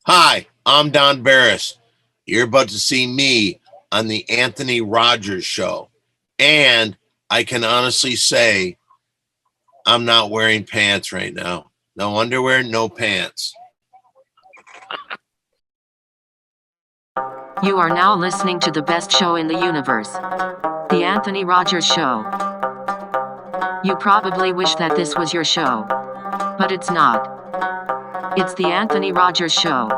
Hi, I'm Don Barris. You're about to see me on the Anthony Rogers Show. And I can honestly say I'm not wearing pants right now. No underwear, no pants. You are now listening to the best show in the universe, The Anthony Rogers Show. You probably wish that this was your show, but it's not. It's The Anthony Rogers Show.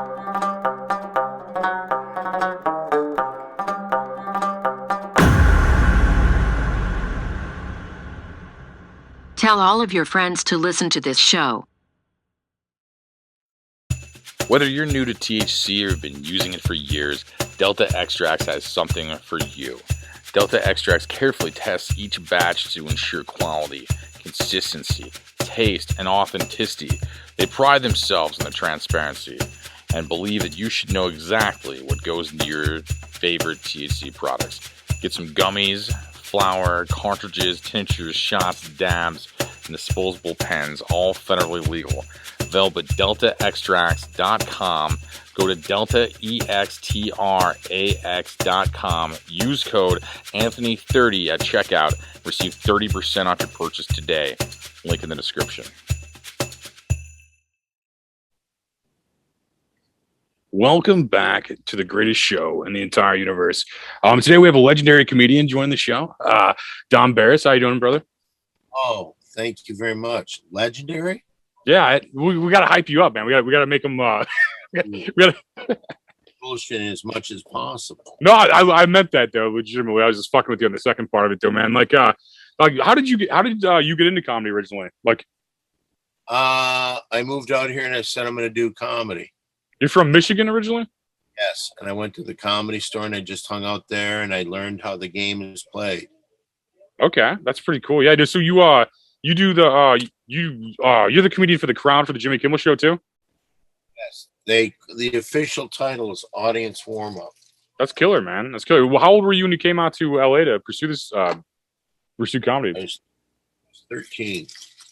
Tell all of your friends to listen to this show. Whether you're new to THC or have been using it for years, Delta Extracts has something for you. Delta Extracts carefully tests each batch to ensure quality, consistency, taste, and authenticity. They pride themselves on the transparency and believe that you should know exactly what goes into your favorite THC products. Get some gummies, flour, cartridges, tinctures, shots, dabs, and disposable pens, all federally legal. Available at deltaextracts.com. Go to deltaextrax.com. Use code Anthony30 at checkout. Receive 30% off your purchase today. Link in the description. Welcome back to the greatest show in the entire universe. Today we have a legendary comedian joining the show. Don Barris, how you doing, brother? Oh, thank you very much. Legendary? Yeah, we got to hype you up, man. We got to make them. We got Bullshit as much as possible. No, I meant that though, legitimately. I was just fucking with you on the second part of it, though, man. Like how did you get into comedy originally? Like, I moved out here and I said I'm going to do comedy. You're from Michigan originally? Yes, and I went to the Comedy Store and I just hung out there and I learned how the game is played. Okay, that's pretty cool. Yeah, so you're the comedian for the crowd for the Jimmy Kimmel Show too? Yes, the official title is Audience Warm Up. That's killer, man. That's killer. Well, how old were you when you came out to LA to pursue this pursue comedy? I was 13.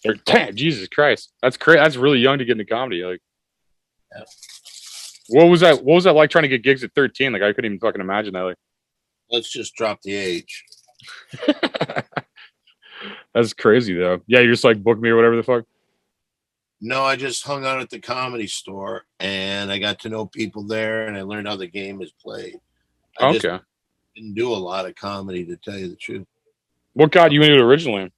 13. Jesus Christ, that's crazy. That's really young to get into comedy. Like, yeah. What was that like trying to get gigs at 13? Like, I couldn't even fucking imagine that. Like, let's just drop the age. That's crazy though. Yeah, you just like booked me or whatever the fuck. No, I just hung out at the Comedy Store and I got to know people there and I learned how the game is played. I just didn't do a lot of comedy, to tell you the truth. What got you into it originally?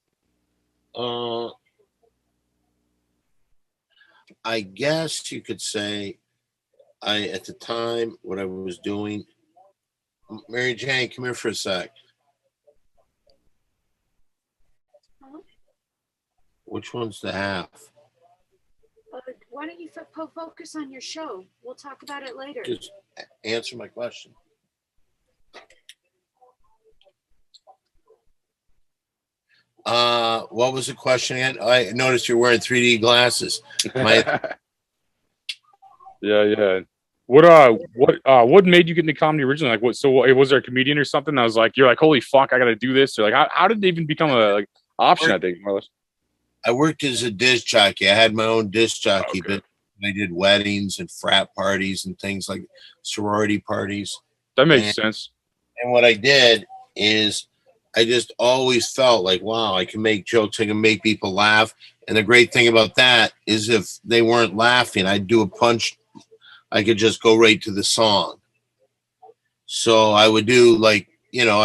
I guess you could say at the time, what I was doing. Mary Jane, come here for a sec. Which one's the half? Why don't you focus on your show? We'll talk about it later. Just answer my question. What was the question again? I noticed you're wearing 3D glasses. Yeah. What made you get into comedy originally? Like, was there a comedian or something that was like, you're like, holy fuck, I got to do this? Or like, how did it even become a option? I think more or less. I worked as a disc jockey. I had my own disc jockey, but I did weddings and frat parties and things like sorority parties. That makes sense. And what I did is I just always felt like, wow, I can make jokes. I can make people laugh. And the great thing about that is if they weren't laughing, I'd do a punch. I could just go right to the song. So I would do I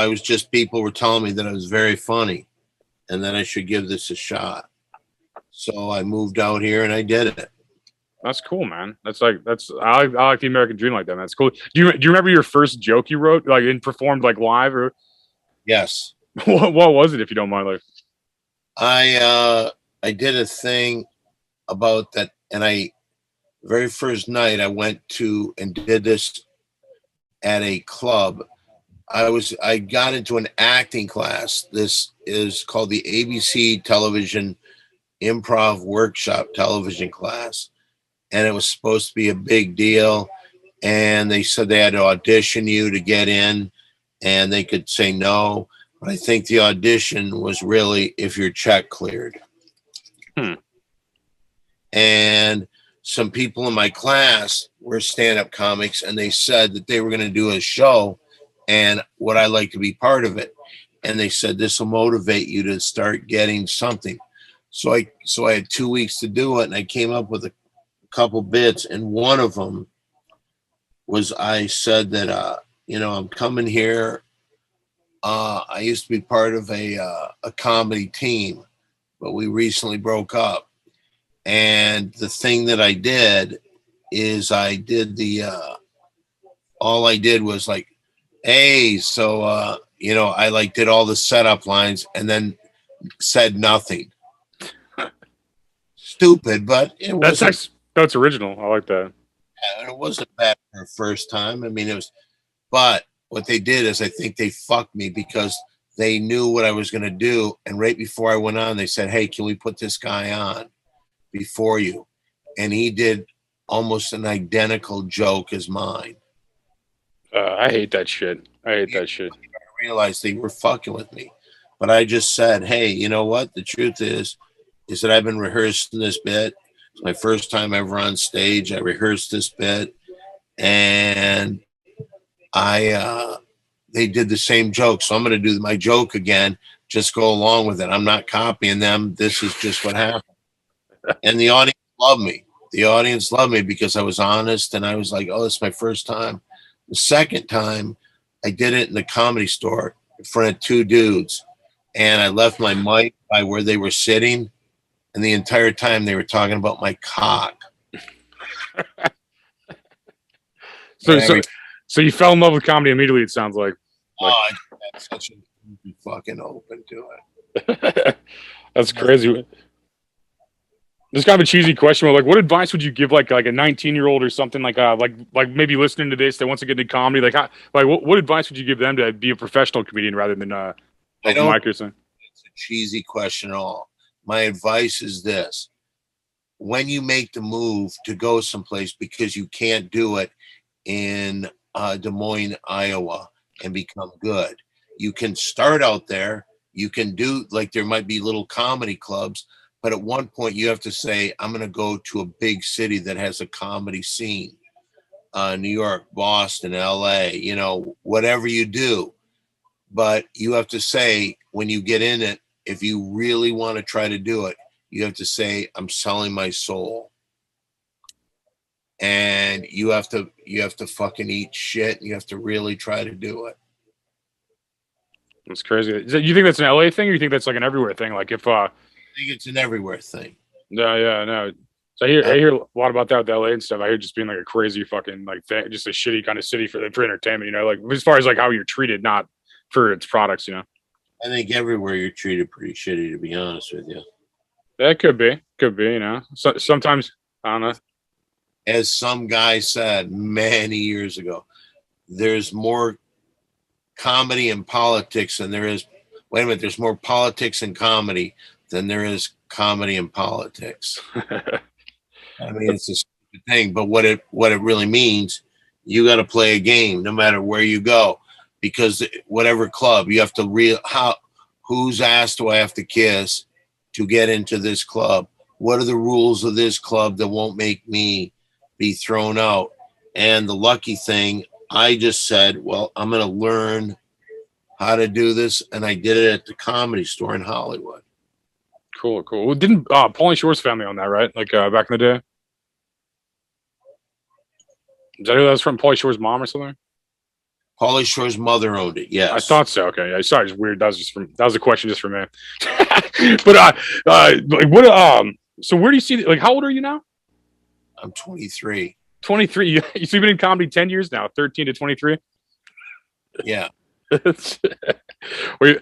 was just, people were telling me that I was very funny and that I should give this a shot. So I moved out here and I did it. That's cool, man. I like the American dream like that, man. That's cool. Do you remember your first joke you wrote, like, and performed like live, or? Yes. What was it, if you don't mind? Like, I did a thing about that, and very first night I went to and did this at a club. I got into an acting class. This is called the ABC Television Improv Workshop television class. And it was supposed to be a big deal. And they said they had to audition you to get in, and they could say no. But I think the audition was really if your check cleared. Hmm. And some people in my class were stand-up comics, and they said that they were going to do a show, and would I like to be part of it? And they said this will motivate you to start getting something. So I had 2 weeks to do it, and I came up with a couple bits, and one of them was I said that I'm coming here. I used to be part of a comedy team, but we recently broke up. And the thing that I did is I did all I did was like, hey, so, I like did all the setup lines and then said nothing. Stupid, but that's original. I like that. It wasn't bad for the first time. I mean, but what they did is I think they fucked me because they knew what I was going to do. And right before I went on, they said, hey, can we put this guy on before you? And he did almost an identical joke as mine. I hate that shit. I realized they were fucking with me, but I just said, hey, you know what? The truth is that I've been rehearsing this bit. It's my first time ever on stage. I rehearsed this bit, and they did the same joke. So I'm going to do my joke again. Just go along with it. I'm not copying them. This is just what happened. And the audience loved me. The audience loved me because I was honest, and I was like, oh, it's my first time. The second time, I did it in the Comedy Store in front of two dudes, and I left my mic by where they were sitting, and the entire time they were talking about my cock. So you fell in love with comedy immediately, it sounds like. I had such a fucking open to it. That's crazy. This kind of a cheesy question, but like, what advice would you give like a 19-year-old or something like maybe listening to this that wants to get into comedy? What advice would you give them to be a professional comedian rather than I don't Mike or something? It's a cheesy question at all. My advice is this: when you make the move to go someplace because you can't do it in Des Moines, Iowa, and become good, you can start out there. You can do there might be little comedy clubs. But at one point, you have to say, I'm going to go to a big city that has a comedy scene. New York, Boston, LA, whatever you do. But you have to say, when you get in it, if you really want to try to do it, you have to say, I'm selling my soul. And you have to fucking eat shit. And you have to really try to do it. That's crazy. You think that's an LA thing, or you think that's like an everywhere thing? Like if I think it's an everywhere thing. No. So I hear a lot about that with LA and stuff. I hear just being like a crazy fucking thing, just a shitty kind of city for entertainment. Like as far as like how you're treated, not for its products. I think everywhere you're treated pretty shitty, to be honest with you. That could be. So, sometimes I don't know. As some guy said many years ago, there's more comedy and politics than there is. Wait a minute, there's more politics and comedy than there is comedy and politics. I mean, it's a stupid thing, but what it really means, you got to play a game no matter where you go, because whatever club you have to whose ass do I have to kiss to get into this club? What are the rules of this club that won't make me be thrown out? And the lucky thing, I just said, well, I'm going to learn how to do this, and I did it at the Comedy Store in Hollywood. Cool. Well, didn't Pauly Shore's family own that, right? Like back in the day? Is that who that was from? Pauly Shore's mom or something? Pauly Shore's mother owned it. Yes, I thought so. Okay, yeah, sorry, it's weird. That was a question just for me. But what? So where do you see? Like, how old are you now? I'm 23. 23. So you've been in comedy 10 years now, 13 to 23. Yeah. Well,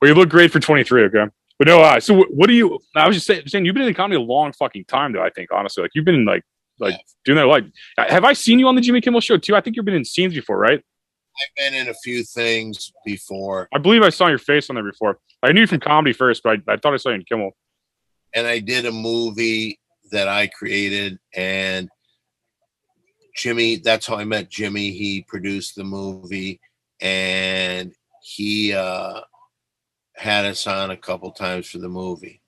you look great for 23. Okay. But no, so what do you? I was just saying you've been in comedy a long fucking time, though. I think honestly, like you've been like doing that. Like, have I seen you on the Jimmy Kimmel Show too? I think you've been in scenes before, right? I've been in a few things before. I believe I saw your face on there before. I knew you from comedy first, but I thought I saw you in Kimmel. And I did a movie that I created, and Jimmy. That's how I met Jimmy. He produced the movie, and he had us on a couple times for the movie.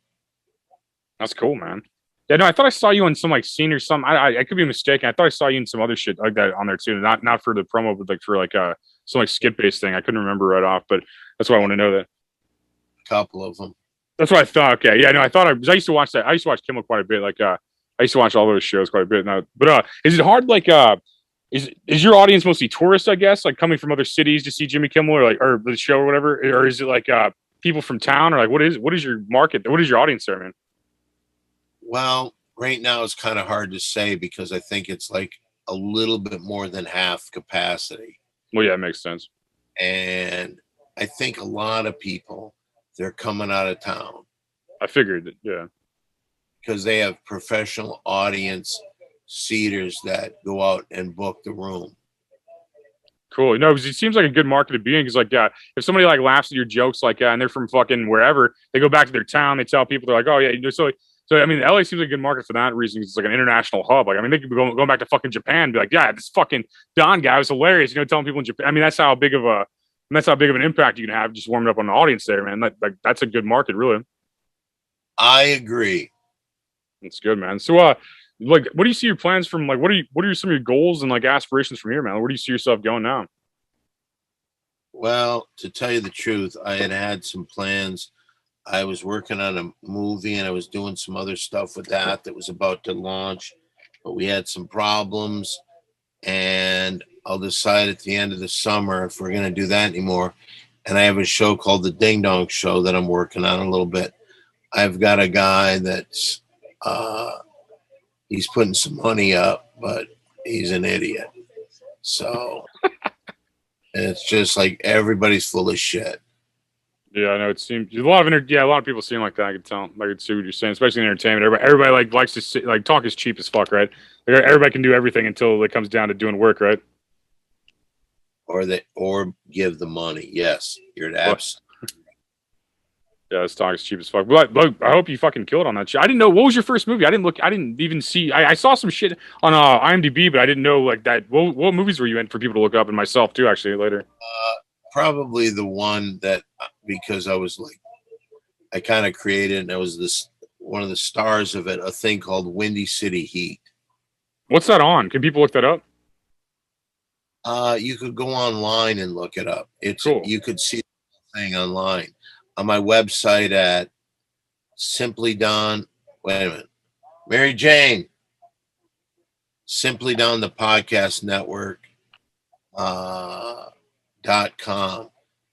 That's cool, man. Yeah, no, I thought I saw you on some like scene or something. I could be mistaken. I thought I saw you in some other shit like that on there too. Not for the promo, but like for like some like skit based thing. I couldn't remember right off, but that's why I want to know that. Couple of them. That's what I thought. Okay, yeah, no, I thought I used to watch that. I used to watch Kimmel quite a bit. Like I used to watch all those shows quite a bit. Now, but is it hard? Like is your audience mostly tourists? I guess like coming from other cities to see Jimmy Kimmel or the show or whatever, or is it like people from town or like what is your market? What is your audience there, man? Well, right now it's kind of hard to say because I think it's like a little bit more than half capacity. Well, yeah, it makes sense. And I think a lot of people, they're coming out of town I figured that, yeah. because they have professional audience seaters that go out and book the room. Cool. No, it seems like a good market to be in because, like, if somebody like laughs at your jokes, like, and they're from fucking wherever, they go back to their town, they tell people, they're like, oh yeah, so I mean, LA seems like a good market for that reason. It's like an international hub. Like, I mean, they could be going back to fucking Japan, and be like, yeah, this fucking Don guy was hilarious. You know, telling people in Japan. I mean, that's how big of an impact you can have just warming up on the audience there, man. Like that's a good market, really. I agree. That's good, man. So, like, what do you see your plans from? Like, what are some of your goals and like aspirations from here, man? Where do you see yourself going now? Well, to tell you the truth, I had some plans. I was working on a movie and I was doing some other stuff with that was about to launch, but we had some problems, and I'll decide at the end of the summer if we're going to do that anymore. And I have a show called The Ding Dong Show that I'm working on a little bit. I've got a guy that's he's putting some money up, but he's an idiot. So it's just like everybody's full of shit. Yeah, I know it seems a lot of people seem like that. I could tell. I could see what you're saying, especially in entertainment. Everybody like likes to like talk is cheap as fuck, right? Like, everybody can do everything until it comes down to doing work, right? Or give the money. Yes, you're absolutely. Yeah, this talk is cheap as fuck. But I hope you fucking killed on that shit. I didn't know what was your first movie. I didn't even see. I saw some shit on IMDb, but I didn't know like that. What movies were you in for people to look up, and myself too, actually later. Probably the one that because I was like, I kind of created, and I was one of the stars of it. A thing called Windy City Heat. What's that on? Can people look that up? You could go online and look it up. It's cool. You could see the thing online on my website at Simply Don. Wait a minute, Mary Jane. Simply Don the Podcast Network. .com.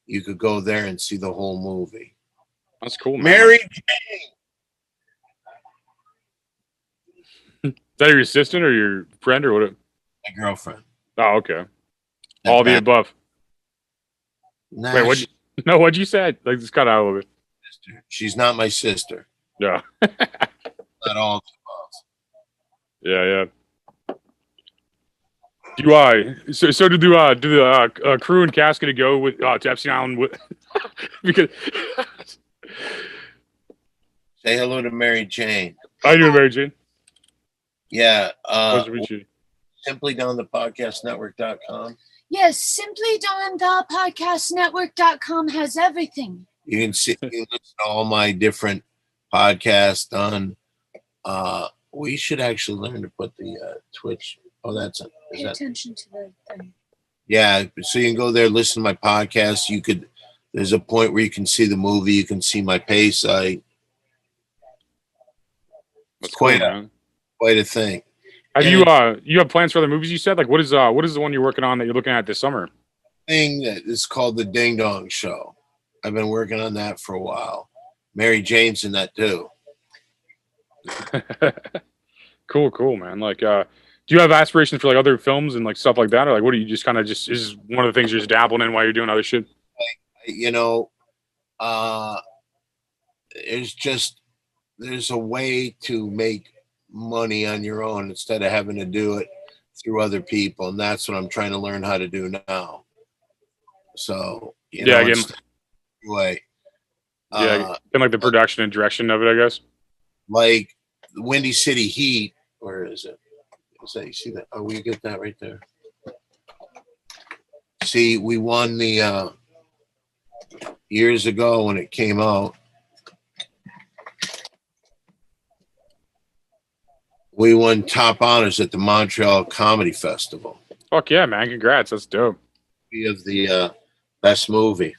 You could go there and see the whole movie. That's cool, man. Mary Jane. Is that your assistant or your friend or what? My girlfriend. Oh, okay. All the above. Nah, wait, what'd you say? Like, just cut out a little bit. She's not my sister. Yeah. Not all the above. Yeah. So do the crew and cast gonna go with to Epstein Island with because say hello to Mary Jane. How you doing, Mary Jane? Yeah. Pleasure to meet you. Simply Don the Podcast Network.com. Yes, simply Don the Podcast Network.com has everything. You can listen to all my different podcasts on. We should actually learn to put the Twitch. Oh, that's it. Pay attention to the thing. Yeah, so you can go there, listen to my podcast. There's a point where you can see the movie. You can see my pay site. It's quite a thing. Have you have plans for other movies? You said like what is the one you're working on that you're looking at this summer? Thing that is called The Ding Dong Show. I've been working on that for a while. Mary Jane's in that too. Cool, man. Like, do you have aspirations for like other films and like stuff like that, or like what do you just kind of is one of the things you're just dabbling in while you're doing other shit? You know, there's a way to make money on your own instead of having to do it through other people, and that's what I'm trying to learn how to do now. So and like the production and direction of it, I guess. Like the Windy City Heat, where is it? So you see that? Oh, we get that right there. See, we won the years ago when it came out. We won top honors at the Montreal Comedy Festival. Fuck yeah, man! Congrats, that's dope. Of the best movie.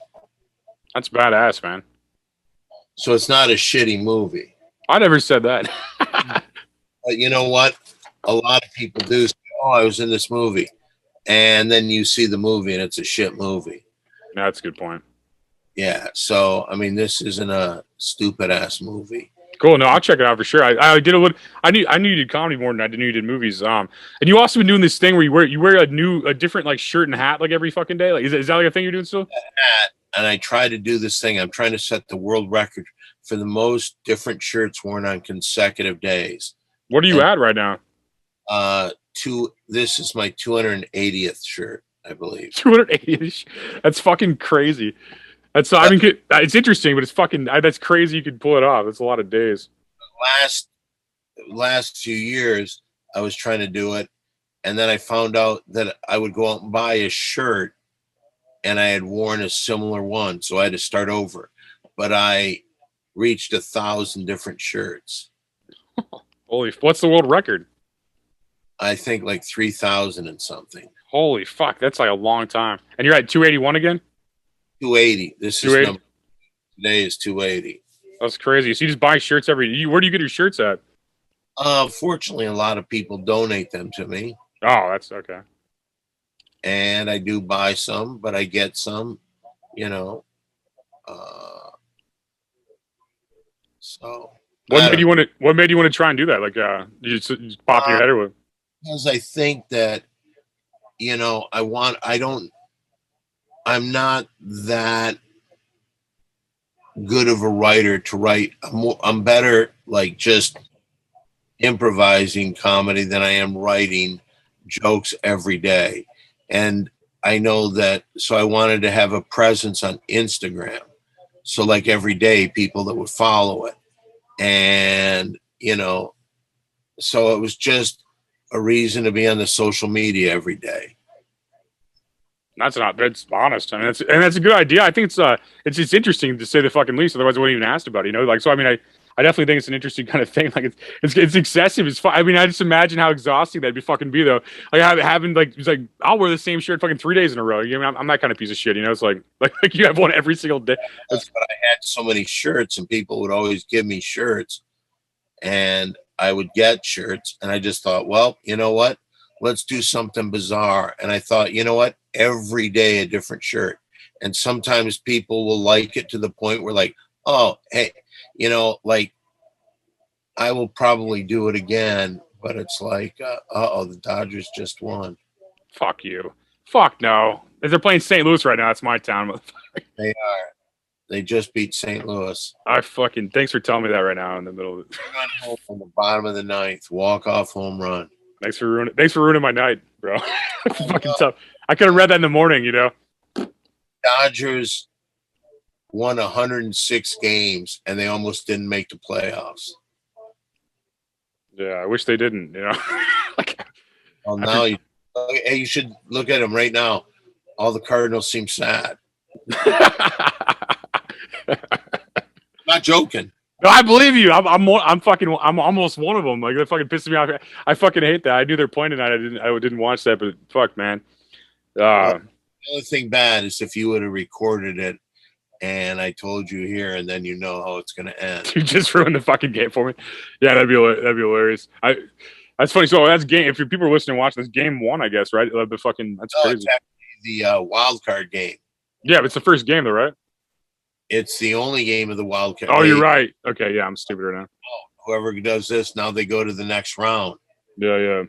That's badass, man. So it's not a shitty movie. I never said that. But you know what? A lot of people do say, "Oh, I was in this movie," and then you see the movie and it's a shit movie. That's a good point. Yeah. So I mean, this isn't a stupid ass movie. Cool. No, I'll check it out for sure. I did a little. I knew you did comedy more than I knew you did movies. And you also been doing this thing where you wear a different like shirt and hat like every fucking day. Like, is that like a thing you're doing still? And I try to do this thing. I'm trying to set the world record for the most different shirts worn on consecutive days. What are you at right now? This is my 280th shirt, I believe. 280. That's fucking crazy. That's I mean, it's interesting, but it's fucking that's crazy. You could pull it off. It's a lot of days. Last few years, I was trying to do it, and then I found out that I would go out and buy a shirt, and I had worn a similar one, so I had to start over. But I reached 1,000 different shirts. Holy, what's the world record? I think like 3,000 and something. Holy fuck, that's like a long time. And you're at 281 again? 280. This 280? Is number today is 280. That's crazy. So you just buy shirts where do you get your shirts at? Fortunately, a lot of people donate them to me. Oh, that's okay. And I do buy some, but I get some, you know. So what made you want to try and do that? Like, you just pop your head or what? Because I think that, you know, I'm not that good of a writer to write. I'm better like just improvising comedy than I am writing jokes every day. And I know that, so I wanted to have a presence on Instagram. So like every day, people that would follow it. And, you know, so it was just a reason to be on the social media every day. That's honest. I mean, that's a good idea. I think it's interesting to say the fucking least. Otherwise, I wouldn't even asked about it. You know, like so. I mean, I definitely think it's an interesting kind of thing. Like it's excessive. It's fun. I mean, I just imagine how exhausting that'd be fucking be though. Like having like it's like I'll wear the same shirt fucking 3 days in a row. You know, I'm that kind of piece of shit. You know, it's like you have one every single day. But I had so many shirts, and people would always give me shirts, and I would get shirts, and I just thought, well, you know what? Let's do something bizarre. And I thought, you know what? Every day a different shirt. And sometimes people will like it to the point where like, oh, hey, you know, like I will probably do it again, but it's like, the Dodgers just won. Fuck you. Fuck no. If they're playing St. Louis right now, it's my town. They are. They just beat St. Louis. Thanks for telling me that right now in the middle of it. Home on the bottom of the ninth, walk-off home run. Thanks for ruining my night, bro. Fucking tough. I could have read that in the morning, you know. Dodgers won 106 games, and they almost didn't make the playoffs. Yeah, I wish they didn't. You know. Well, now you should look at them right now. All the Cardinals seem sad. I'm not joking. No, I believe you. I'm almost one of them. Like that fucking pisses me off. I fucking hate that. I knew they're playing tonight. I didn't watch that, but fuck, man. The only thing bad is if you would have recorded it and I told you here, and then you know how it's gonna end. You just ruined the fucking game for me. Yeah, that'd be hilarious. That's funny. So that's game. If people are listening and watching, that's game one, I guess, right? That's crazy. It's actually the wild card game. Yeah, but it's the first game, though, right? It's the only game of the wild card. Oh, you're right. Okay, yeah, I'm stupid right now. Whoever does this, now they go to the next round. Yeah.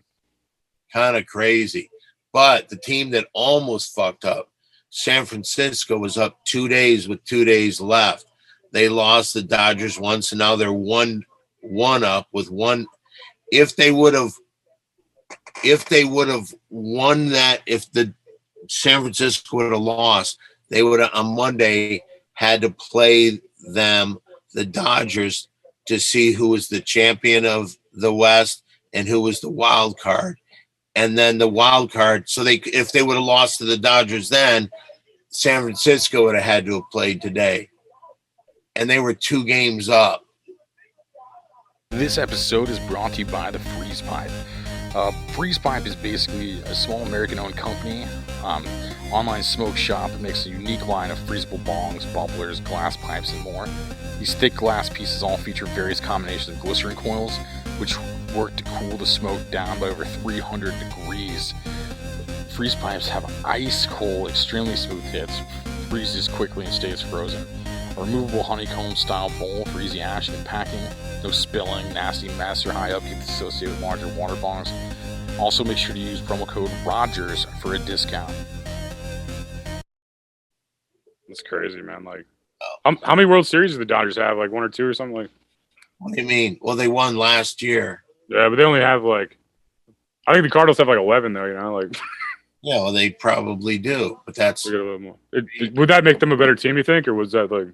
Kind of crazy. But the team that almost fucked up, San Francisco, was up 2 days with 2 days left. They lost the Dodgers once, and now they're one up with one. If they would have won that, if the San Francisco would have lost, they would have on Monday had to play them, the Dodgers, to see who was the champion of the West and who was the wild card. And then the wild card, so if they would have lost to the Dodgers then, San Francisco would have had to have played today. And they were 2 games up. This episode is brought to you by the Freeze Pipe. Freeze Pipe is basically a small American-owned company, online smoke shop that makes a unique line of freezable bongs, bubblers, glass pipes, and more. These thick glass pieces all feature various combinations of glycerin coils, which work to cool the smoke down by over 300 degrees. Freeze pipes have ice cold, extremely smooth hits, freezes quickly and stays frozen. A removable honeycomb-style bowl for easy action and packing. No spilling, nasty mess, or high upkeep associated with larger water bongs. Also, make sure to use promo code ROGERS for a discount. That's crazy, man. Like, how many World Series do the Dodgers have? Like 1 or 2 or something? Like, What do you mean? Well, they won last year. yeah, but they only have like, I think the Cardinals have like 11 though. You know, like. Yeah, well, they probably do, but that's. A little more. Would that make them a better team, you think, or was that like?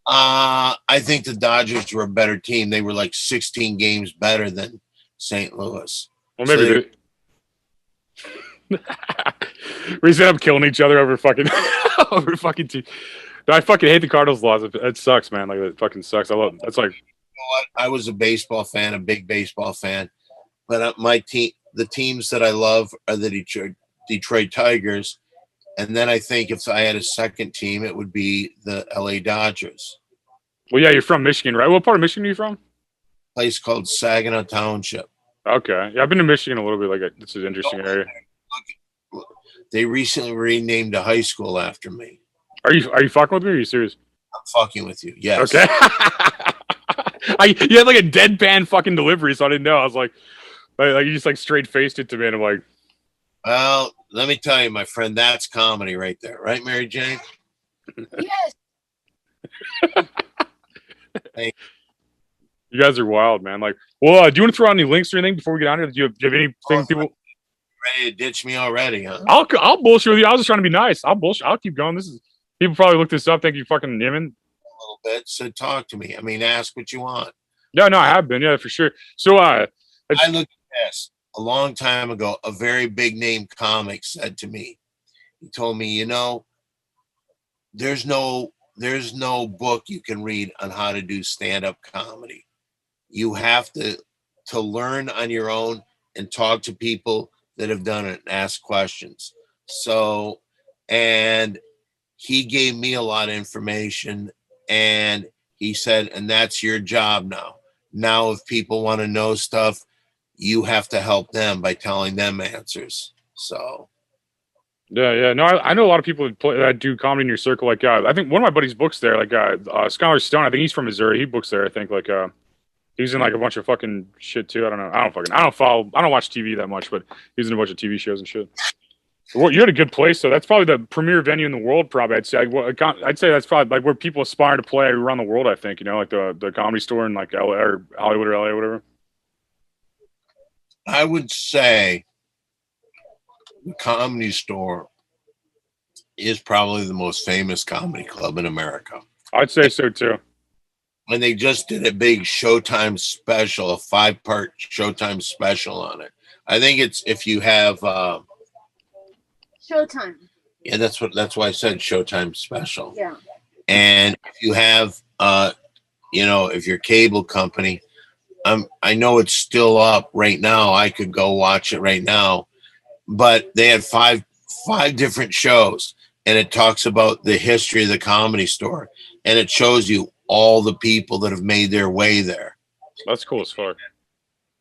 I think the Dodgers were a better team. They were like 16 games better than St. Louis. Well, maybe we set up killing each other over fucking over fucking team. I fucking hate the Cardinals' loss. It sucks, man. Like it fucking sucks. I love it. That's like. You know what? I was a baseball fan, a big baseball fan, but my team, the teams that I love are the Detroit Tigers, and then I think if I had a second team, it would be the LA Dodgers. Well, yeah, you're from Michigan, right? What part of Michigan are you from? A place called Saginaw Township. Okay, yeah, I've been to Michigan a little bit. Like, it's an interesting area. They recently renamed a high school after me. Are you fucking with me? Or are you serious? I'm fucking with you. Yes. Okay. You had like a deadpan fucking delivery, so I didn't know. I was like you just like straight faced it to me, and I'm like. Well, let me tell you, my friend, that's comedy right there. Right, Mary Jane? Yes. Hey. You guys are wild, man. Like, well, do you want to throw out any links or anything before we get on here? Do you have anything people... Ready to ditch me already, huh? I'll bullshit with you. I was just trying to be nice. I'll bullshit. I'll keep going. People probably look this up, think you fucking Niman. A little bit, so talk to me. I mean, ask what you want. Yeah, no, I have been. Yeah, for sure. So, I looked at this. A long time ago, a very big name comic said to me, he told me, you know, there's no book you can read on how to do stand-up comedy. You have to learn on your own and talk to people that have done it and ask questions. So, and he gave me a lot of information, and he said, and that's your job now. Now, if people want to know stuff, you have to help them by telling them answers. So, yeah. No, I know a lot of people that do comedy in your circle. Like, I think one of my buddies books there. Like, Scholar Stone. I think he's from Missouri. He books there. I think like, he's in like a bunch of fucking shit too. I don't know. I don't watch TV that much, but he's in a bunch of TV shows and shit. Well, you're at a good place, so that's probably the premier venue in the world. Probably, I'd say. I'd say that's probably like where people aspire to play around the world. I think, you know, like the Comedy Store in like LA or Hollywood or LA or whatever. I would say the Comedy Store is probably the most famous comedy club in America. I'd say so too. And they just did a big Showtime special, a 5-part Showtime special on it. I think it's if you have Showtime. Yeah, that's why I said Showtime special. Yeah. And if you have you know, if your cable company, I know it's still up right now. I could go watch it right now, but they had five different shows, and it talks about the history of the Comedy Store, and it shows you all the people that have made their way there. That's cool as fuck.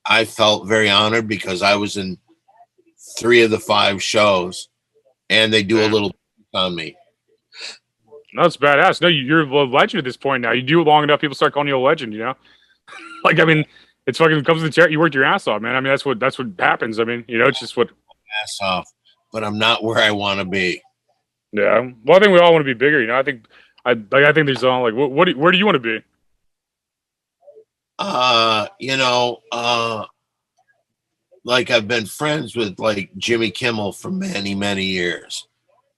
I felt very honored because I was in 3 of the 5 shows, and they do a little on me. No, that's badass. No, you're a legend at this point now. You do it long enough, people start calling you a legend, you know? Like, I mean, it's fucking comes to the chair. You worked your ass off, man. I mean, that's what happens. I mean, you know, it's just what ass off, but I'm not where I want to be. Yeah. Well, I think we all want to be bigger. You know, I think there's all like, where do you want to be? You know, like I've been friends with like Jimmy Kimmel for many, many years,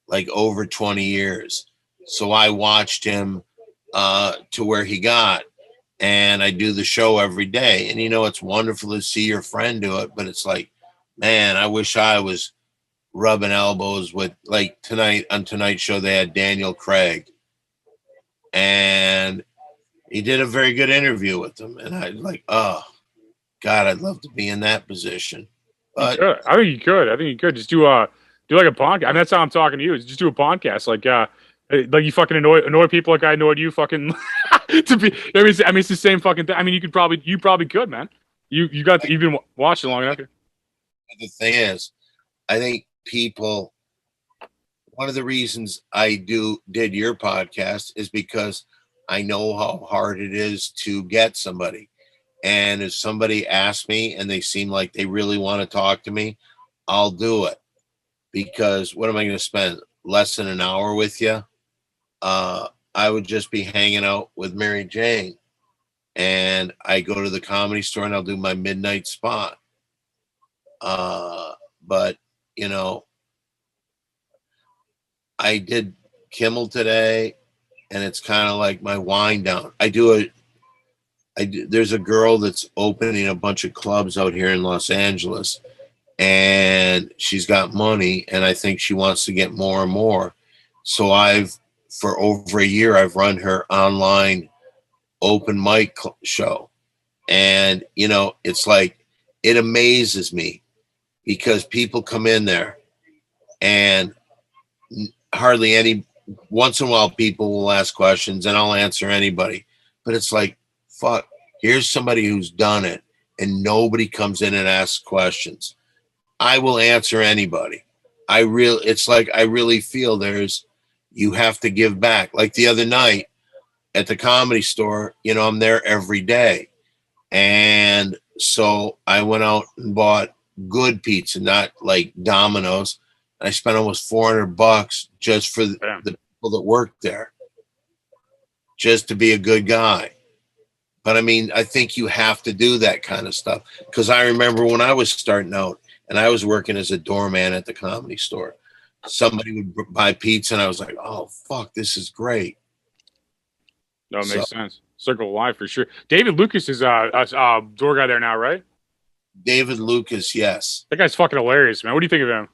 like over 20 years. So I watched him to where he got. And I do the show every day. And, you know, it's wonderful to see your friend do it. But it's like, man, I wish I was rubbing elbows with, like tonight on Tonight's Show, they had Daniel Craig. And, he did a very good interview with them, and I like, oh God, I'd love to be in that position. But I think you could. I think you could just do like a podcast. I mean, that's how I'm talking to you. Is just do a podcast, like you fucking annoy people like I annoyed you, fucking. To be, I mean, it's the same fucking thing. I mean, you probably could, man. You've been watching long enough. the thing is, I think people. One of the reasons I did your podcast is because I know how hard it is to get somebody. And if somebody asks me and they seem like they really want to talk to me, I'll do it. Because what am I going to spend? Less than an hour with you? I would just be hanging out with Mary Jane. And I go to the Comedy Store and I'll do my midnight spot. But, you know, I did Kimmel today, and it's kind of like my wind down. There's a girl that's opening a bunch of clubs out here in Los Angeles, and she's got money, and I think she wants to get more and more. So for over a year, I've run her online open mic show. And, you know, it's like, it amazes me because people come in there and hardly any, once in a while people will ask questions and I'll answer anybody, but it's like, fuck, here's somebody who's done it and nobody comes in and asks questions. I will answer anybody. It's like, I really feel you have to give back. Like the other night at the Comedy Store, you know, I'm there every day. And so I went out and bought good pizza, not like Domino's. I spent almost $400 just for the people that work there, just to be a good guy. But I mean, I think you have to do that kind of stuff. Because I remember when I was starting out and I was working as a doorman at the Comedy Store, somebody would buy pizza and I was like, oh, fuck, this is great. No, it makes sense. Circle of Life for sure. David Lucas is a door guy there now, right? David Lucas, yes. That guy's fucking hilarious, man. What do you think of him?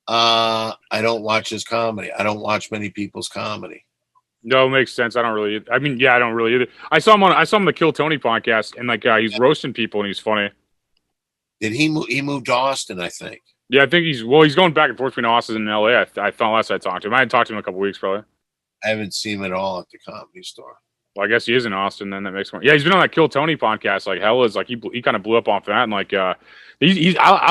I don't watch his comedy. I don't watch many people's comedy. No, it makes sense. I don't really either. I saw him on the Kill Tony podcast, and like he's roasting people and he's funny. Did he moved to Austin, I think. Yeah, I think he's going back and forth between Austin and LA. I found last I talked to him. I hadn't talked to him in a couple weeks probably. I haven't seen him at all at the Comedy Store. Well, I guess he is in Austin. Then that makes more. Yeah, he's been on that Kill Tony podcast. Like hell is like he kind of blew up off that, and like I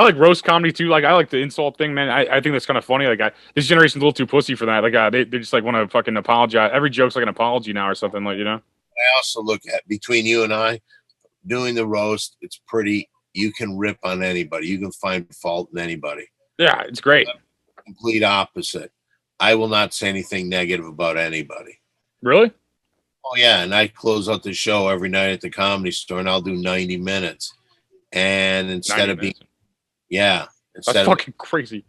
like roast comedy too. Like I like the insult thing, man. I think that's kind of funny. Like this generation's a little too pussy for that. Like they just like want to fucking apologize. Every joke's like an apology now or something, like, you know. I also look at, between you and I, doing the roast, it's pretty. You can rip on anybody. You can find fault in anybody. Yeah, it's great. Complete opposite. I will not say anything negative about anybody. Really? Oh yeah, and I close out the show every night at the Comedy Store, and I'll do 90 minutes. And instead of being, that's fucking crazy.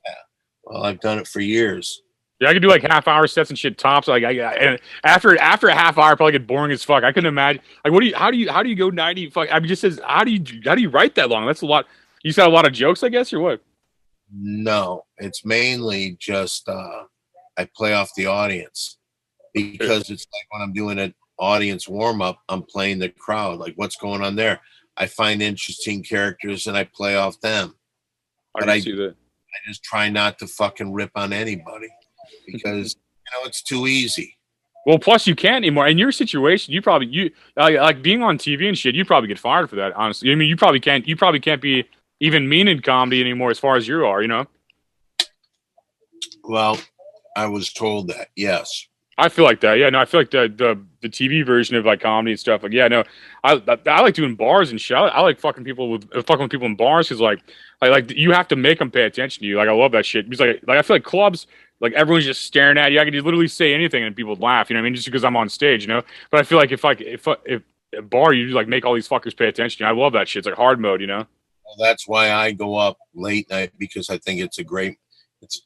Yeah, well, I've done it for years. Yeah, I could do like half-hour sets and shit tops. Like and after a half hour, I probably get boring as fuck. I couldn't imagine. Like, how do you go 90? Fuck, I mean, just says how do you write that long? That's a lot. You said a lot of jokes, I guess, or what? No, it's mainly just I play off the audience. Because it's like when I'm doing an audience warm-up, I'm playing the crowd. Like, what's going on there? I find interesting characters and I play off them. I see that. I just try not to fucking rip on anybody because, you know, it's too easy. Well, plus you can't anymore. In your situation, you like being on TV and shit, you probably get fired for that, honestly. I mean, you probably can't be even mean in comedy anymore as far as you are, you know? Well, I was told that, yes. I feel like that. Yeah, no, I feel like the TV version of like comedy and stuff. Like, yeah, no, I like doing bars and shit. I like fucking with people in bars because like you have to make them pay attention to you. Like, I love that shit. Because like I feel like clubs, like everyone's just staring at you. I could literally say anything and people would laugh. You know what I mean? Just because I'm on stage, you know. But I feel like if a bar, you like make all these fuckers pay attention to you. I love that shit. It's like hard mode, you know. Well, that's why I go up late night because I think it's a great.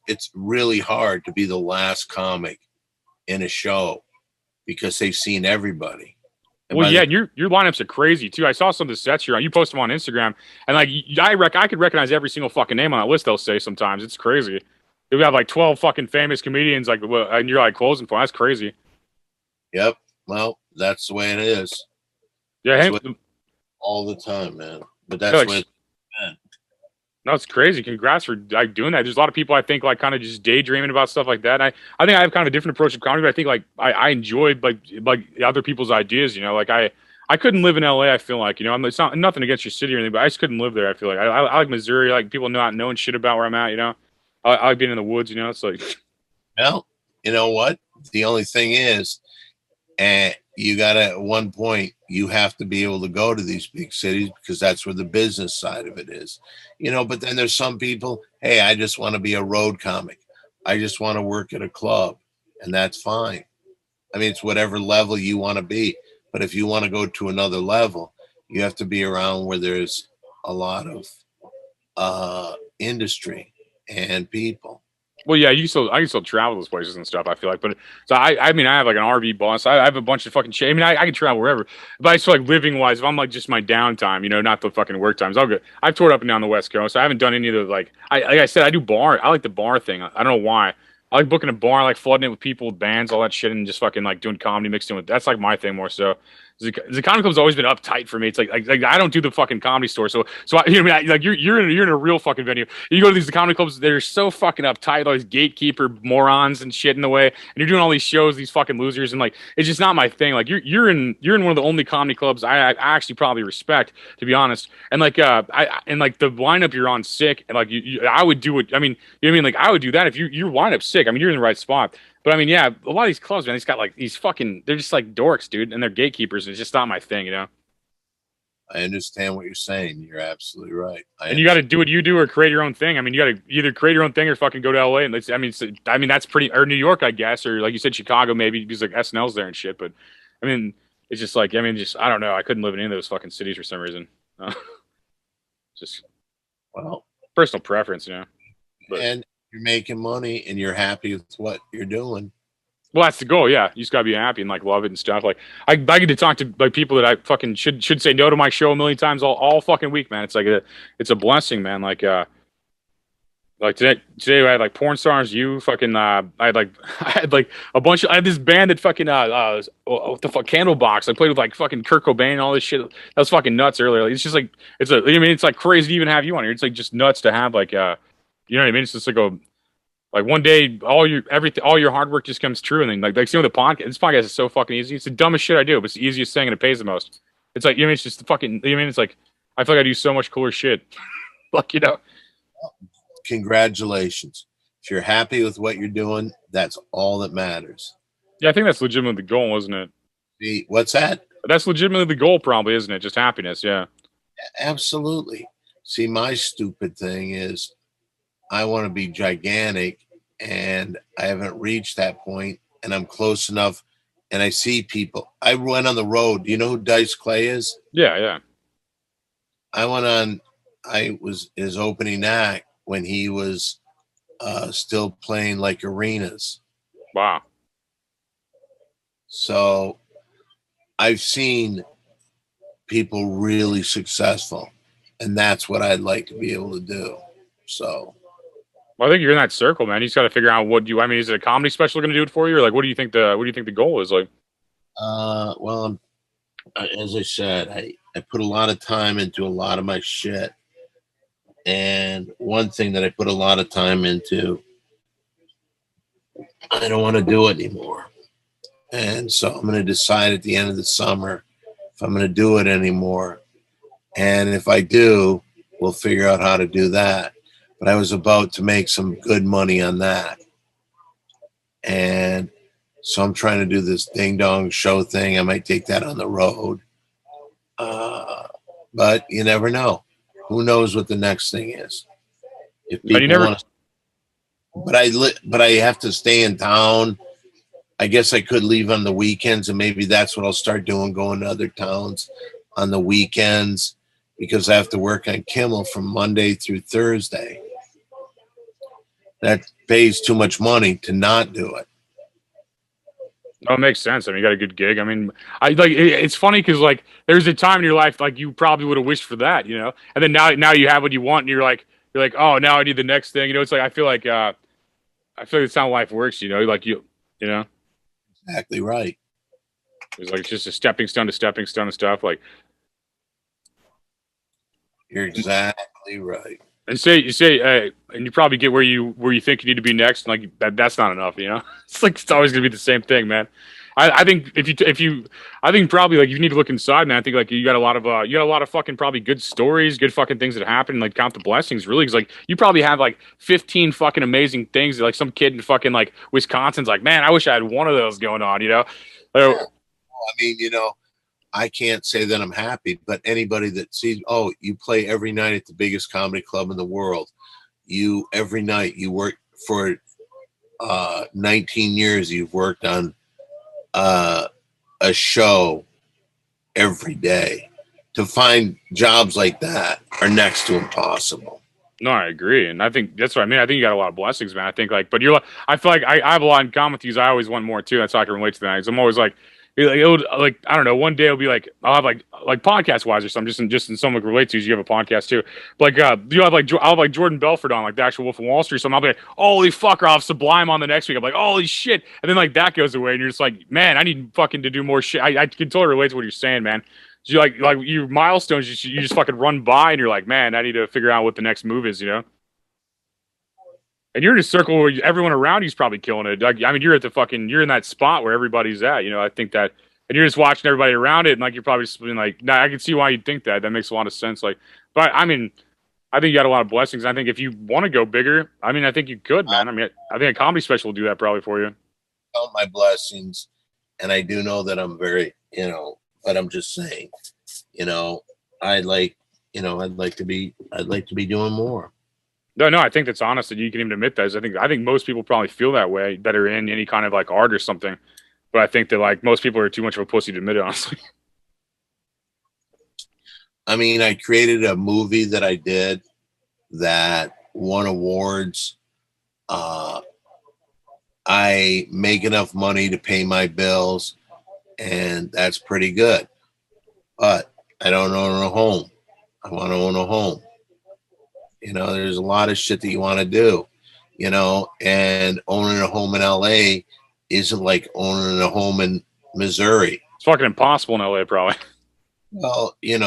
It's really hard to be the last comic in a show because they've seen everybody. And well, yeah, your lineups are crazy too. I saw some of the sets you're on. You post them on Instagram, and like I could recognize every single fucking name on that list. They'll say sometimes it's crazy. We have like 12 fucking famous comedians, like, and you're like closing for. That's crazy. Yep. Well, that's the way it is. Yeah, That's hey, what, all the time, man. But yeah, that's like, what it's been. no, it's crazy. Congrats for like doing that. There's a lot of people I think like kind of just daydreaming about stuff like that. I think I have kind of a different approach to comedy, but I think like I enjoyed like other people's ideas. You know, like I couldn't live in LA. I feel like, you know, it's not nothing against your city or anything, but I just couldn't live there. I feel like I like Missouri. I like people not knowing shit about where I'm at. You know, I like being in the woods. You know, it's like Well, you know what? The only thing is, and you got to, at one point, you have to be able to go to these big cities because that's where the business side of it is. You know, but then there's some people, hey, I just want to be a road comic. I just want to work at a club, and that's fine. I mean, it's whatever level you want to be. But if you want to go to another level, you have to be around where there's a lot of industry and people. well, yeah, I can still travel those places and stuff. I feel like, but so I mean, I have like an RV bus. I have a bunch of fucking shit. I mean, I can travel wherever, but I just feel like living wise, if I'm like just my downtime, you know, not the fucking work times, I'll go. I've toured up and down the West Coast. I haven't done any of the like I said, I do bar. I like the bar thing. I don't know why. I like booking a bar, I like flooding it with people, with bands, all that shit, and just fucking like doing comedy mixed in with. That's like my thing more so. The comedy club's always been uptight for me. It's like I don't do the fucking comedy store, so you know what I mean, like you're in a real fucking venue. You go to these comedy clubs, they're so fucking uptight, all these gatekeeper morons and shit in the way, and you're doing all these shows, these fucking losers, and like it's just not my thing. Like you're in one of the only comedy clubs I actually probably respect, to be honest. And like and like the lineup you're on sick, and like I would do it. I mean, you know what I mean? Like I would do that if your lineup's sick. I mean, you're in the right spot. But I mean, yeah, a lot of these clubs, man, these got like these fucking, they're just like dorks, dude, and they're gatekeepers. And it's just not my thing, you know. I understand what you're saying. You're absolutely right. And you got to do what you do or create your own thing. I mean, you got to either create your own thing or fucking go to LA. And I mean, that's pretty, or New York, I guess, or like you said, Chicago, maybe because like SNL's there and shit. But I mean, it's just like, I mean, just I don't know. I couldn't live in any of those fucking cities for some reason. Just well, personal preference, you know. But, and you're making money and you're happy with what you're doing. well, that's the goal. Yeah, you just gotta be happy and like love it and stuff. Like I get to talk to like people that I fucking should say no to my show a million times all fucking week, man. It's like it's a blessing, man. Like today I had like porn stars, you fucking I had like a bunch of, I had this band that fucking what the fuck, Candlebox. I played with like fucking Kurt Cobain and all this shit. That was fucking nuts earlier. Like, it's just like I mean it's like crazy to even have you on here. It's like just nuts to have like you know what I mean? It's just like one day all your hard work just comes true, and then like see with the podcast, this podcast is so fucking easy. It's the dumbest shit I do, but it's the easiest thing and it pays the most. It's like, you know, it's just the fucking, you know, it's like I feel like I do so much cooler shit. Like, you know. Congratulations. If you're happy with what you're doing, that's all that matters. Yeah, I think that's legitimately the goal, isn't it? What's that? That's legitimately the goal, probably, isn't it? Just happiness, yeah. Absolutely. See, my stupid thing is I want to be gigantic, and I haven't reached that point, and I'm close enough, and I see people. I went on the road. Do you know who Dice Clay is? Yeah, yeah. I was his opening act when he was still playing like arenas. Wow. So I've seen people really successful, and that's what I'd like to be able to do. So, well, I think you're in that circle, man. You just got to figure out I mean, is it a comedy special going to do it for you, or like, what do you think the goal is like? Well, as I said, I put a lot of time into a lot of my shit. And one thing that I put a lot of time into, I don't want to do it anymore. And so I'm going to decide at the end of the summer if I'm going to do it anymore. And if I do, we'll figure out how to do that. But I was about to make some good money on that. And so I'm trying to do this ding dong show thing. I might take that on the road. But you never know. Who knows what the next thing is? If people but I have to stay in town. I guess I could leave on the weekends, and maybe that's what I'll start doing, going to other towns on the weekends, because I have to work on Kimmel from Monday through Thursday. That pays too much money to not do it. Oh, it makes sense. I mean, you got a good gig. I mean, it's funny because like there's a time in your life like you probably would have wished for that, you know, and then now you have what you want, and you're like, oh, now I need the next thing, you know. It's like I feel like that's how life works, you know. Like you know. Exactly right. It's like it's just a stepping stone to stepping stone and stuff. Like, You're exactly right. and and you probably get where you think you need to be next. And like that's not enough, you know. It's like it's always gonna be the same thing, man. I think I think probably like you need to look inside, man. I think like you got a lot of fucking probably good stories, good fucking things that happen. Like count the blessings, really, because like you probably have like 15 fucking amazing things. That, like some kid in fucking like Wisconsin's like, man, I wish I had one of those going on, you know. Yeah. I mean, I can't say that I'm happy, but anybody that sees, oh, you play every night at the biggest comedy club in the world. Every night you work for 19 years. You've worked on a show every day. To find jobs like that are next to impossible. No, I agree, and I think that's what I mean. I think you got a lot of blessings, man. I think like, but I feel like I have a lot in common with you. I always want more too. That's how I can relate to that. Because I'm always like I don't know. One day it'll be like I'll have like podcast wise or something. Just in someone can relate to. You have a podcast too. But like you have like I'll have like Jordan Belfort on like the actual Wolf of Wall Street. Or something. I'll be like, holy fuck, or I'll have Sublime on the next week. I'm like, holy shit, and then like that goes away, and you're just like, man, I need fucking to do more shit. I can totally relate to what you're saying, man. So you like your milestones, you just fucking run by, and you're like, man, I need to figure out what the next move is, you know. And you're in a circle where everyone around you's probably killing it. Like, I mean, you're in that spot where everybody's at, you know. I think that, and you're just watching everybody around it, and like you're probably just being like, nah, I can see why you'd think that. That makes a lot of sense. Like, but I mean, I think you got a lot of blessings. I think if you want to go bigger, I mean, I think you could, man. I mean, I think a comedy special will do that probably for you. Count my blessings, and I do know that I'm very, but I'm just saying, I'd like to be doing more. No, I think that's honest that you can even admit that. I think most people probably feel that way that are in any kind of like art or something. But I think that like most people are too much of a pussy to admit it, honestly. I mean, I created a movie that I did that won awards. I make enough money to pay my bills, and that's pretty good. But I don't own a home. I want to own a home. There's a lot of shit that you want to do, and owning a home in LA isn't like owning a home in Missouri. It's fucking impossible in LA, probably. Well, you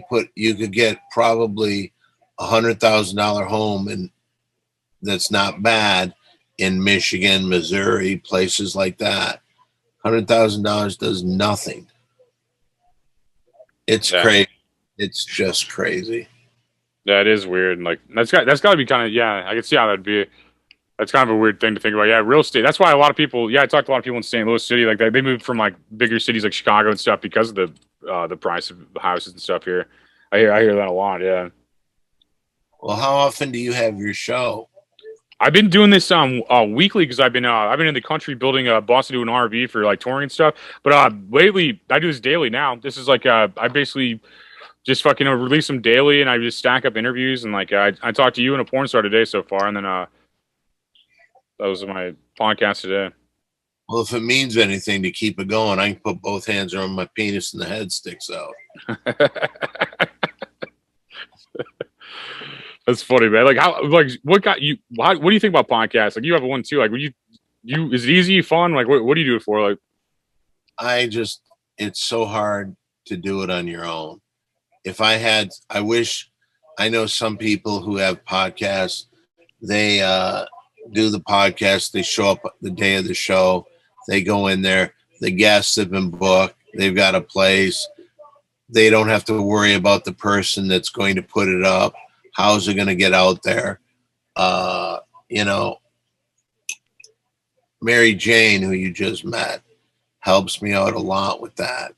could get probably $100,000 home, and that's not bad in Michigan, Missouri, places like that. $100,000 does nothing. It's crazy. It's just crazy. Yeah, it is weird. Like that's got to be kind of, yeah, I can see how that'd be. That's kind of a weird thing to think about. Yeah, real estate. That's why a lot of people. Yeah, I talked to a lot of people in St. Louis City. Like they moved from like bigger cities like Chicago and stuff because of the price of houses and stuff here. I hear that a lot. Yeah. Well, how often do you have your show? I've been doing this weekly because I've been in the country building Boston doing RV for like touring and stuff. But lately I do this daily now. This is like I basically just fucking release them daily, and I just stack up interviews, and like I talked to you and a porn star today so far, and then that was my podcast today. Well, if it means anything to keep it going, I can put both hands around my penis and the head sticks out. That's funny, man. Like what got you? What do you think about podcasts? Like you have one too. Like would you is it easy, fun? Like what do you do it for? Like it's so hard to do it on your own. I know some people who have podcasts, they do the podcast, they show up the day of the show, they go in there, the guests have been booked, they've got a place, they don't have to worry about the person that's going to put it up, how's it going to get out there. Mary Jane, who you just met, helps me out a lot with that.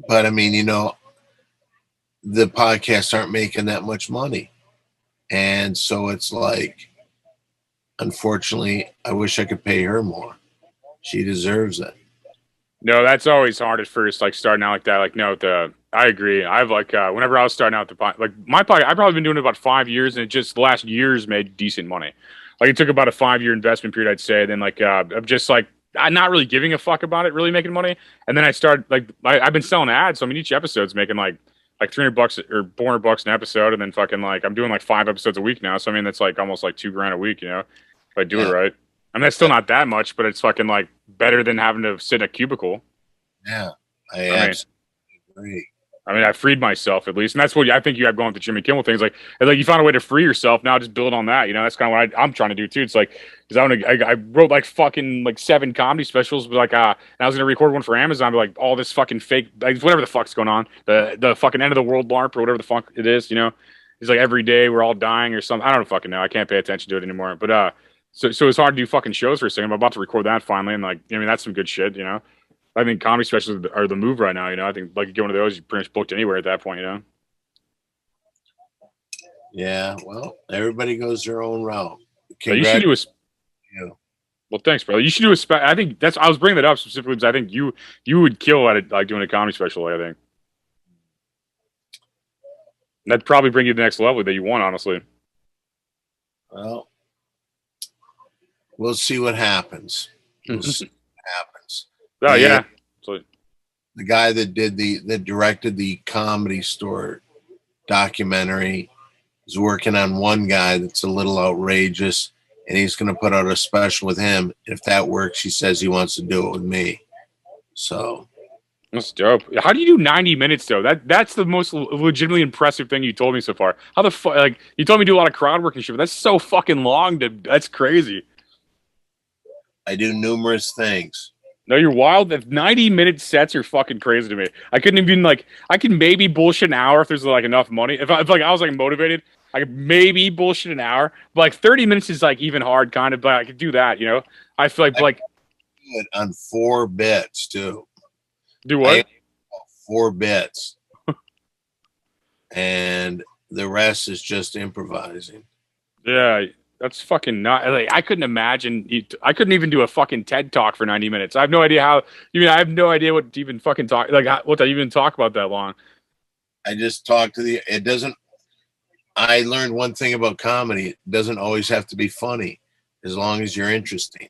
But I mean, the podcasts aren't making that much money. And so it's like, unfortunately, I wish I could pay her more. She deserves it. No, that's always hard at first, like starting out like that. Like, no, I agree. I've like, whenever I was starting out my podcast, I've probably been doing it about 5 years, and it just the last years made decent money. Like it took about a 5-year investment period, I'd say. Then like, I'm just like, I'm not really giving a fuck about it really making money. And then I started like, I've been selling ads. So I mean, each episode's making like $300 or $400 an episode. And then fucking like, I'm doing like 5 episodes a week now. So I mean, that's like almost like $2,000 a week, if I do it right. I mean, that's still not that much, but it's fucking like better than having to sit in a cubicle. Yeah, I I mean, absolutely agree. I freed myself at least, and that's what I think you have going with the Jimmy Kimmel things. Like you found a way to free yourself. Now just build on that. You know, that's kind of what I'm trying to do too. It's like, because I wrote like fucking like 7 comedy specials, but like and I was gonna record one for Amazon, but like all this fucking fake, like whatever the fuck's going on, the fucking end of the world LARP or whatever the fuck it is. You know, it's like every day we're all dying or something. I don't fucking know. I can't pay attention to it anymore. But so it's hard to do fucking shows for a second. I'm about to record that finally, and like I mean that's some good shit. You know. I think comedy specials are the move right now. You know, I think like you go into those, you're pretty much booked anywhere at that point. You know. Yeah, well, everybody goes their own route. But you should do a. Yeah. Well, thanks, bro. You should do a. I think that's. I was bringing that up specifically because I think you would kill at it, like doing a comedy special. I think that'd probably bring you to the next level that you want. Honestly. Well, we'll see what happens. We'll see what happens. Oh yeah. So, the guy that directed the Comedy Store documentary is working on one guy that's a little outrageous, and he's going to put out a special with him. If that works, he says he wants to do it with me. So that's dope. How do you do 90 minutes though? That's the most legitimately impressive thing you told me so far. How the fuck? Like you told me to do a lot of crowd work and shit, but that's so fucking long. That's crazy. I do numerous things. No, you're wild. That 90-minute sets are fucking crazy to me. I couldn't even like. I can maybe bullshit an hour if there's like enough money. If like I was like motivated, I could maybe bullshit an hour. But like 30 minutes is like even hard, kind of. But I could do that. You know, I feel like do it on 4 bits too. Do what? 4 bits, and the rest is just improvising. Yeah. That's fucking not. Like, I couldn't imagine. I couldn't even do a fucking TED talk for 90 minutes. I have no idea how. I have no idea what to even fucking talk. Like what to even talk about that long. I just talk to the. It doesn't. I learned one thing about comedy. It doesn't always have to be funny, as long as you're interesting.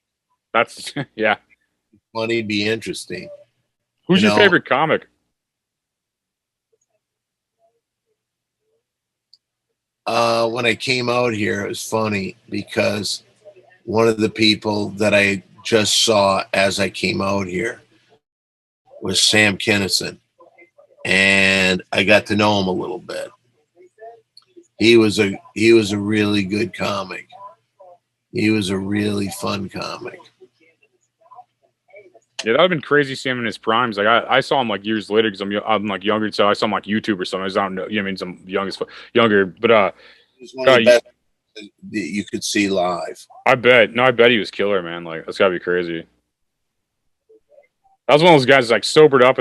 That's yeah. Funny, be interesting. Who's your favorite comic? When I came out here, it was funny because one of the people that I just saw as I came out here was Sam Kinison, and I got to know him a little bit. He was a really good comic. He was a really fun comic. Yeah, that would have been crazy seeing him in his primes. Like I saw him like years later because I'm like younger, so I saw him like YouTube or something. I don't know, some younger, but He's one of the best that you could see live. I bet he was killer, man. Like that's gotta be crazy. I was one of those guys like sobered up